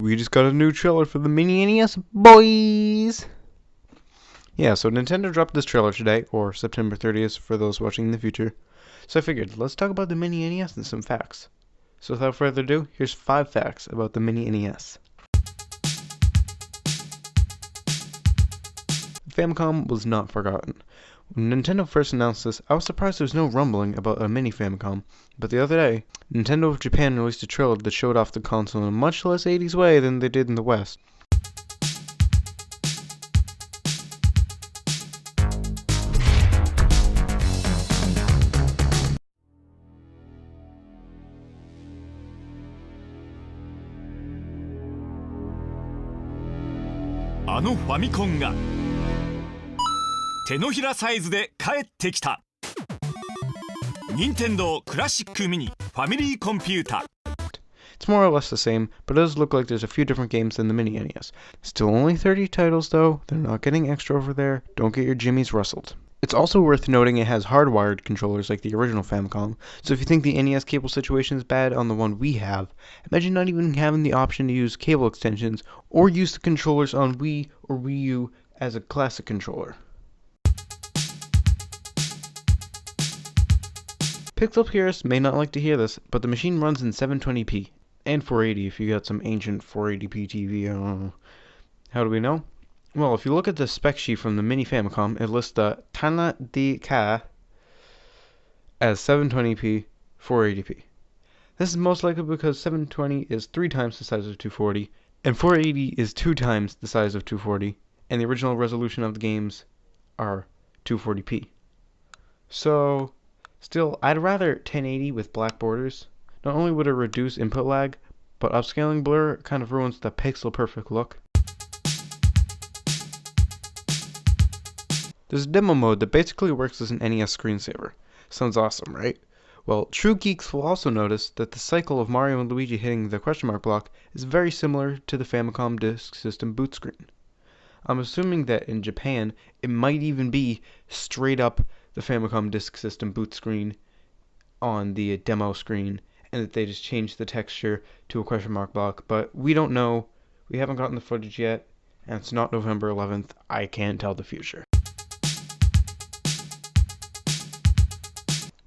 We just got a new trailer for the Mini NES, boys! Yeah, so Nintendo dropped this trailer today, or September 30th for those watching in the future. So I figured, let's talk about the Mini NES and some facts. So without further ado, here's 5 facts about the Mini NES. The Famicom was not forgotten. When Nintendo first announced this, I was surprised there was no rumbling about a mini Famicom, but the other day, Nintendo of Japan released a trailer that showed off the console in a much less 80s way than they did in the West. "ファミコンが手のひらサイズで帰ってきた。任天堂クラシックミニファミリーコンピュータ。It's more or less the same, but it does look like there's a few different games than the Mini NES. Still only 30 titles though, they're not getting extra over there, don't get your jimmies rustled. It's also worth noting it has hardwired controllers like the original Famicom, so if you think the NES cable situation is bad on the one we have, imagine not even having the option to use cable extensions or use the controllers on Wii or Wii U as a classic controller. Pixel purists may not like to hear this, but the machine runs in 720p, and 480 if you got some ancient 480p TV. How do we know? Well, if you look at the spec sheet from the Mini Famicom, it lists the Tana DK as 720p, 480p. This is most likely because 720 is 3 times the size of 240, and 480 is 2 times the size of 240, and the original resolution of the games are 240p. So, still, I'd rather 1080 with black borders. Not only would it reduce input lag, but upscaling blur kind of ruins the pixel perfect look. There's a demo mode that basically works as an NES screensaver. Sounds awesome, right? Well, true geeks will also notice that the cycle of Mario and Luigi hitting the question mark block is very similar to the Famicom Disk System boot screen. I'm assuming that in Japan, it might even be straight up the Famicom Disk System boot screen on the demo screen, and that they just changed the texture to a question mark block, but we don't know. We haven't gotten the footage yet, and it's not November 11th. I can't tell the future.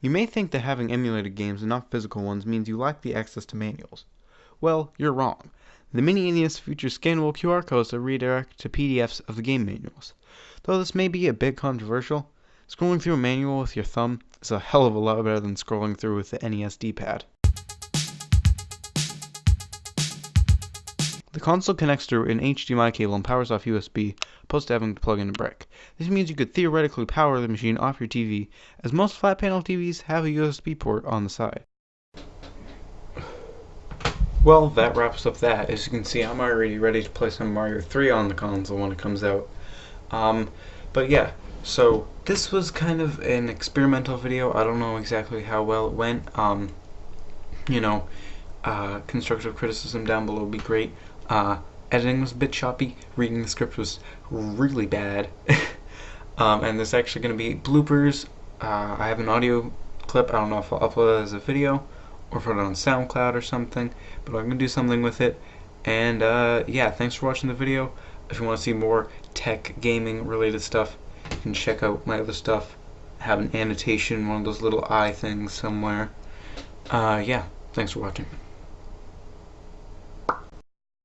You may think that having emulated games and not physical ones means you lack the access to manuals. Well, you're wrong. The Mini NES features scannable QR codes that redirect to PDFs of the game manuals. Though this may be a bit controversial, scrolling through a manual with your thumb is a hell of a lot better than scrolling through with the NES D-pad. The console connects through an HDMI cable and powers off USB, opposed to having to plug in a brick. This means you could theoretically power the machine off your TV, as most flat panel TVs have a USB port on the side. Well, that wraps up that. As you can see, I'm already ready to play some Mario 3 on the console when it comes out. But yeah, so this was kind of an experimental video. I don't know exactly how well it went. Constructive criticism down below would be great. Editing was a bit choppy. Reading the script was really bad. And there's actually going to be bloopers. I have an audio clip. I don't know if I'll upload it as a video or put it on SoundCloud or something, but I'm going to do something with it. And yeah, thanks for watching the video. If you want to see more tech, gaming related stuff, you can check out my other stuff. I have an annotation, one of those little eye things somewhere. Yeah, thanks for watching.